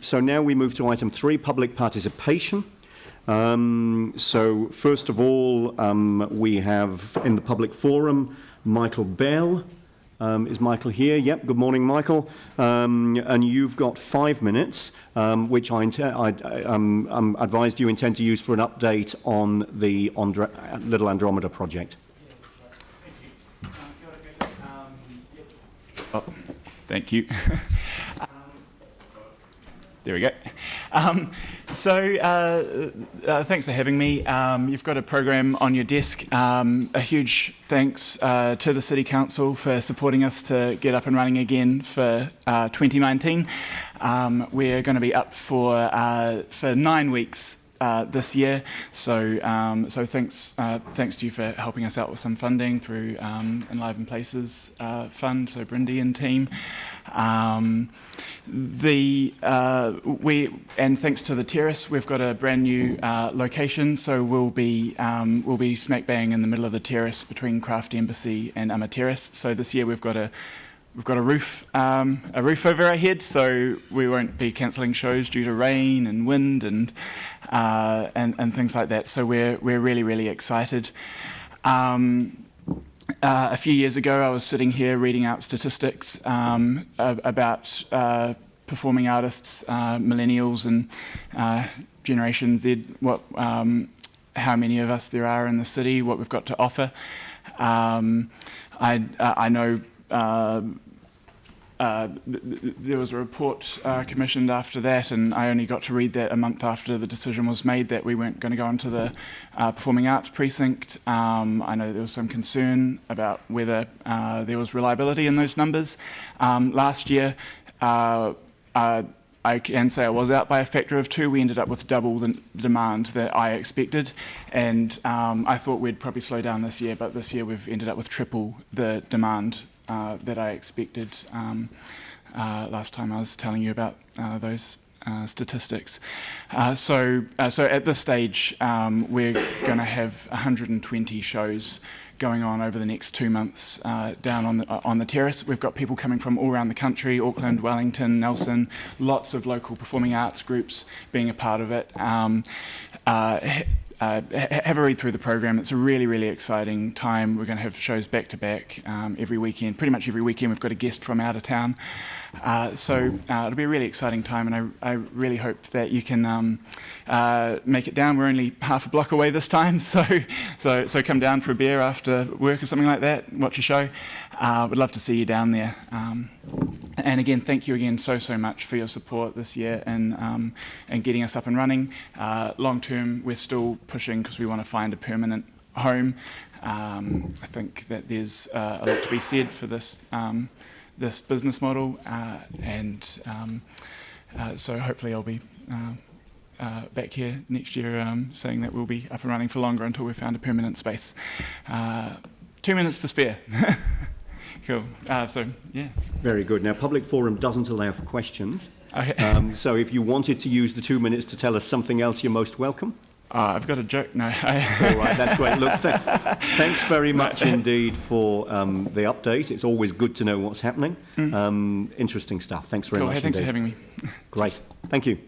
So now we move to item 3, public participation. So first of all, we have in the public forum, Michael Bell. Is Michael here? Yep. Good morning, Michael. And you've got 5 minutes, which I advised you intend to use for an update on the Little Andromeda project. Oh, thank you. There we go. Thanks for having me. You've got a program on your desk. A huge thanks to the City Council for supporting us to get up and running again for 2019. We're going to be up for 9 weeks this year, so thanks to you for helping us out with some funding through Enliven Places Fund, so Brindy and team. And thanks to the terrace, we've got a brand new location, so we'll be smack bang in the middle of the terrace between Craft Embassy and Terrace. So this year we've got a roof over our head, so we won't be cancelling shows due to rain and wind and things like that. So we're really excited. A few years ago, I was sitting here reading out statistics about performing artists, millennials and Generation Z, how many of us there are in the city, what we've got to offer. I know there was a report commissioned after that, and I only got to read that a month after the decision was made that we weren't going to go into the Performing Arts Precinct. I know there was some concern about whether there was reliability in those numbers. Last year, I can say I was out by a factor of 2. We ended up with double the demand that I expected, and I thought we'd probably slow down this year, but this year we've ended up with triple the demand that I expected last time I was telling you about those statistics. So at this stage, we're going to have 120 shows going on over the next 2 months down on the terrace. We've got people coming from all around the country, Auckland, Wellington, Nelson, lots of local performing arts groups being a part of it. Have a read through the program. It's a really exciting time. We're going to have shows back to back every weekend. Pretty much every weekend we've got a guest from out of town. So it'll be a really exciting time, and I really hope that you can make it down. We're only half a block away this time, so come down for a beer after work or something like that. Watch a show. We'd love to see you down there. And again, thank you again so much for your support this year and getting us up and running. Long term, we're still pushing because we want to find a permanent home. I think that there's a lot to be said for this business model, and so hopefully I'll be back here next year saying that we'll be up and running for longer until we've found a permanent space. 2 minutes to spare. Cool. So, yeah. Very good. Now, public forum doesn't allow for questions. Okay. So if you wanted to use the 2 minutes to tell us something else, you're most welcome. I've got a joke. No. All right, that's great. Look, thanks very much indeed for the update. It's always good to know what's happening. Interesting stuff. Thanks very much indeed. Thanks for having me. Great. Thank you.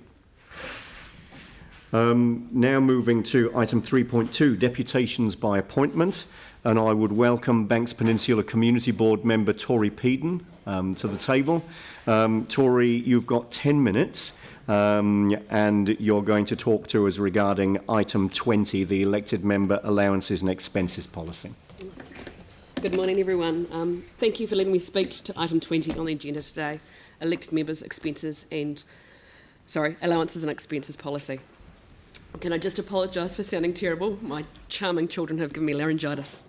Now moving to item 3.2, deputations by appointment. And I would welcome Banks Peninsula Community Board member Tori Peden to the table. Tori, you've got 10 minutes and you're going to talk to us regarding item 20, the elected member allowances and expenses policy. Good morning, everyone. Thank you for letting me speak to item 20 on the agenda today, elected members' allowances and expenses policy. Can I just apologise for sounding terrible? My charming children have given me laryngitis.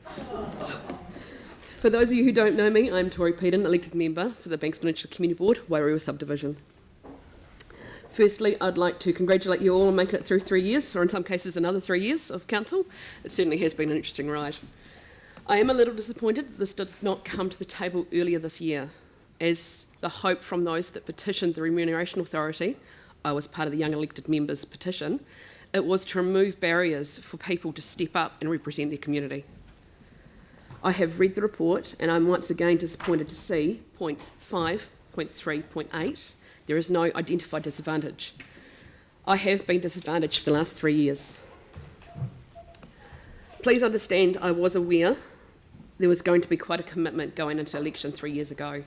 For those of you who don't know me, I'm Tori Peden, elected member for the Banks Peninsula Community Board, Wairua Subdivision. Firstly, I'd like to congratulate you all on making it through 3 years, or in some cases another 3 years of council. It certainly has been an interesting ride. I am a little disappointed that this did not come to the table earlier this year, as the hope from those that petitioned the Remuneration Authority, I was part of the young elected members' petition, it was to remove barriers for people to step up and represent their community. I have read the report and I'm once again disappointed to see point 5, point 3, point 8, There is no identified disadvantage. I have been disadvantaged for the last 3 years. Please understand, I was aware there was going to be quite a commitment going into election 3 years ago.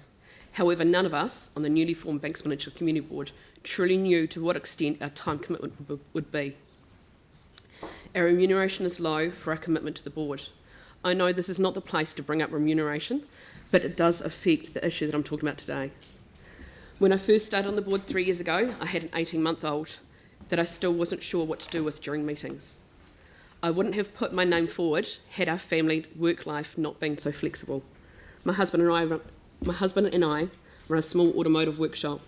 However, none of us on the newly formed Banksman Community Board truly knew to what extent our time commitment would be. Our remuneration is low for our commitment to the board. I know this is not the place to bring up remuneration, but it does affect the issue that I'm talking about today. When I first started on the board 3 years ago, I had an 18-month-old that I still wasn't sure what to do with during meetings. I wouldn't have put my name forward had our family work life not been so flexible. My husband and I run a small automotive workshop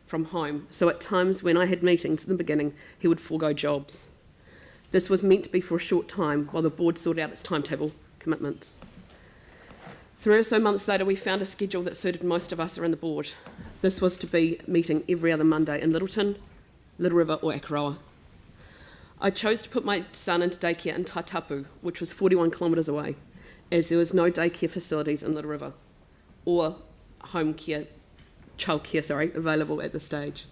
from home, so at times when I had meetings in the beginning, he would forego jobs. This was meant to be for a short time while the board sorted out its timetable commitments. 3 or so months later, we found a schedule that suited most of us around the board. This was to be meeting every other Monday in Littleton, Little River or Akaroa. I chose to put my son into daycare in Taitapu, which was 41 kilometres away, as there was no daycare facilities in Little River or childcare available at this stage.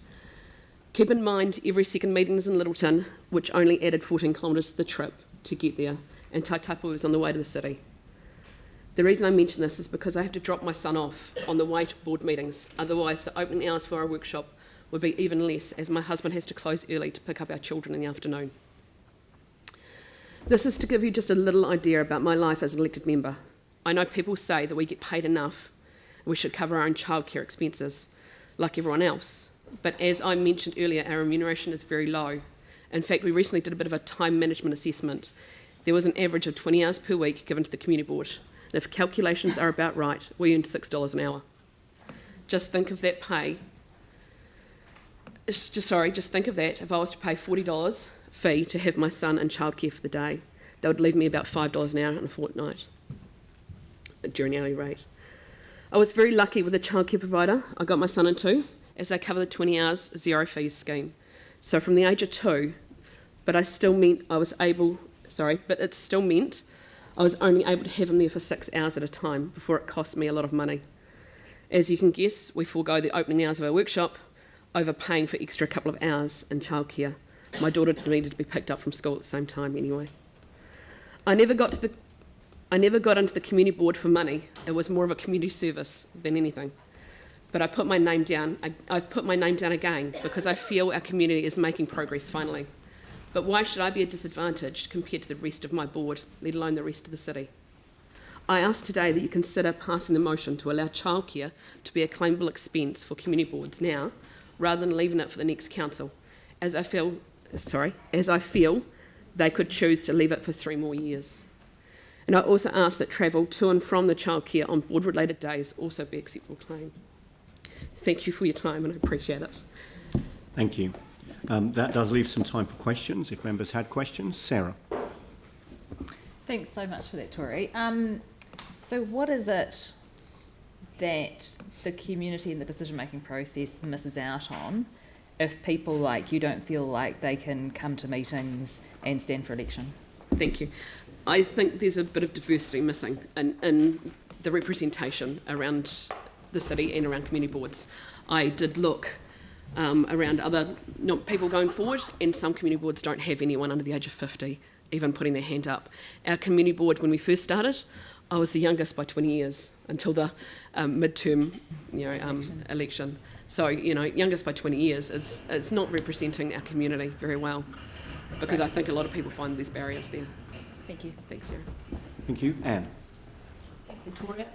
Keep in mind, every second meeting is in Littleton, which only added 14 kilometres to the trip to get there, and Taitapu was on the way to the city. The reason I mention this is because I have to drop my son off on the way to board meetings, otherwise the opening hours for our workshop would be even less, as my husband has to close early to pick up our children in the afternoon. This is to give you just a little idea about my life as an elected member. I know people say that we get paid enough and we should cover our own childcare expenses like everyone else, but as I mentioned earlier, our remuneration is very low. In fact, we recently did a bit of a time management assessment. There was an average of 20 hours per week given to the community board, and if calculations are about right, we earned $6 an hour. Just think of that pay. Just think of that. If I was to pay $40 fee to have my son in childcare for the day, that would leave me about $5 an hour in a fortnight during hourly rate. I was very lucky with the childcare provider I got my son into, as they cover the 20 hours zero fees scheme. So from the age of 2, but it still meant I was only able to have him there for 6 hours at a time before it cost me a lot of money. As you can guess, we forego the opening hours of our workshop, overpaying for extra couple of hours in childcare. My daughter needed to be picked up from school at the same time anyway. I never got into the community board for money. It was more of a community service than anything. But I've put my name down again because I feel our community is making progress finally. But why should I be disadvantaged compared to the rest of my board, let alone the rest of the city? I ask today that you consider passing the motion to allow childcare to be a claimable expense for community boards now, rather than leaving it for the next council, as I feel they could choose to leave it for 3 more years. And I also ask that travel to and from the childcare on board-related days also be acceptable claim. Thank you for your time, and I appreciate it. Thank you. That does leave some time for questions, if members had questions. Sarah. Thanks so much for that, Tori. So what is it that the community and the decision-making process misses out on if people like you don't feel like they can come to meetings and stand for election? Thank you. I think there's a bit of diversity missing in the representation around the city and around community boards. I did look around other people going forward, and some community boards don't have anyone under the age of 50 even putting their hand up. Our community board, when we first started, I was the youngest by 20 years until the midterm election. So, youngest by 20 years, it's not representing our community very well, because I think a lot of people find there's barriers there. Thank you. Thanks, Sarah. Thank you. Anne. Victoria.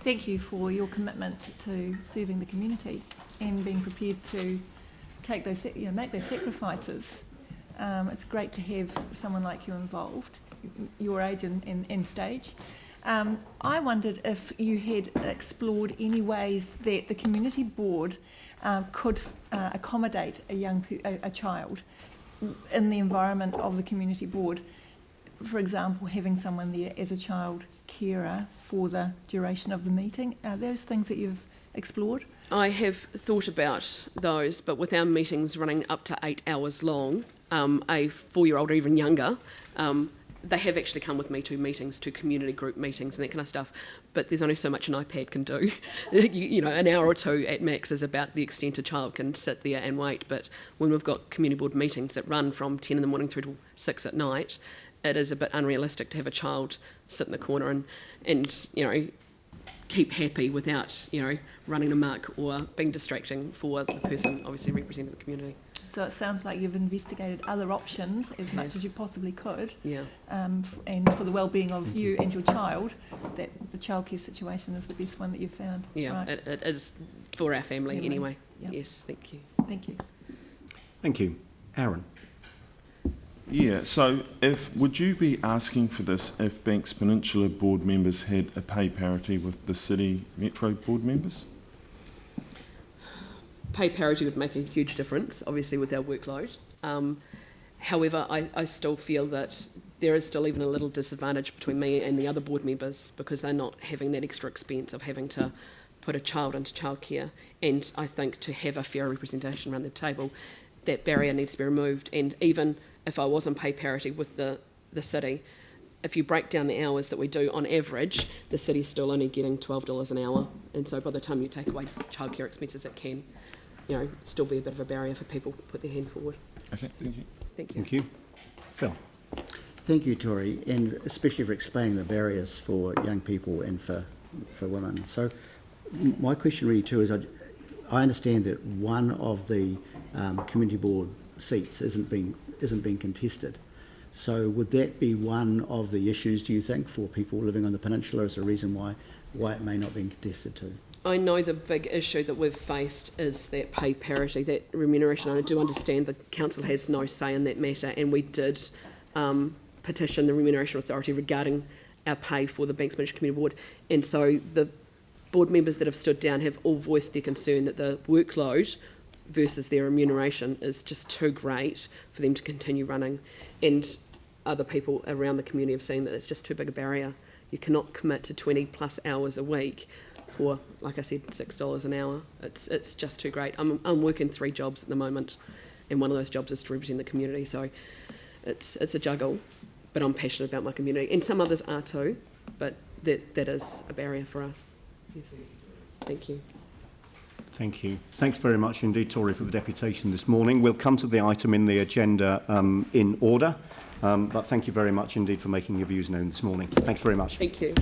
Thank you for your commitment to serving the community and being prepared to take those, make those sacrifices. It's great to have someone like you involved, your age and stage. I wondered if you had explored any ways that the community board could accommodate a child in the environment of the community board. For example, having someone there as a child carer for the duration of the meeting. Are those things that you've explored? I have thought about those, but with our meetings running up to 8 hours long, a 4-year-old or even younger, they have actually come with me to meetings, to community group meetings and that kind of stuff, but there's only so much an iPad can do. You know, an hour or two at max is about the extent a child can sit there and wait, but when we've got community board meetings that run from 10 in the morning through to 6 at night, it is a bit unrealistic to have a child sit in the corner and you know, keep happy without, you know, running amok or being distracting for the person obviously representing the community. So it sounds like you've investigated other options as much as you possibly could, Yeah. and for the well-being of you and your child, that the childcare situation is the best one that you've found. Yeah, Right. it is for our family anyway. Yep. Yes, thank you. Thank you. Thank you. Aaron? Yeah, so would you be asking for this if Banks Peninsula board members had a pay parity with the City Metro board members? Pay parity would make a huge difference, obviously, with our workload. However, I still feel that there is still even a little disadvantage between me and the other board members because they're not having that extra expense of having to put a child into childcare. And I think to have a fair representation around the table, that barrier needs to be removed. And even if I was on pay parity with the city, if you break down the hours that we do on average, the city's still only getting $12 an hour. And so by the time you take away childcare expenses, it can, you know, still be a bit of a barrier for people to put their hand forward. Okay, thank you. Thank you. Thank you. Phil? Thank you, Tori, and especially for explaining the barriers for young people and for women. So my question really too is, I understand that one of the community board seats isn't being contested. So would that be one of the issues, do you think, for people living on the peninsula as a reason why it may not be contested too? I know the big issue that we've faced is that pay parity, that remuneration. I do understand the council has no say in that matter, and we did petition the Remuneration Authority regarding our pay for the Banks Peninsula Community Board. And so the board members that have stood down have all voiced their concern that the workload versus their remuneration is just too great for them to continue running. And other people around the community have seen that it's just too big a barrier. You cannot commit to 20 plus hours a week for, like I said, $6 an hour. It's just too great. I'm working 3 jobs at the moment, and one of those jobs is to represent the community. So it's a juggle, but I'm passionate about my community, and some others are too. But that is a barrier for us. Yes. Thank you. Thank you. Thanks very much indeed, Tori, for the deputation this morning. We'll come to the item in the agenda in order, but thank you very much indeed for making your views known this morning. Thanks very much. Thank you.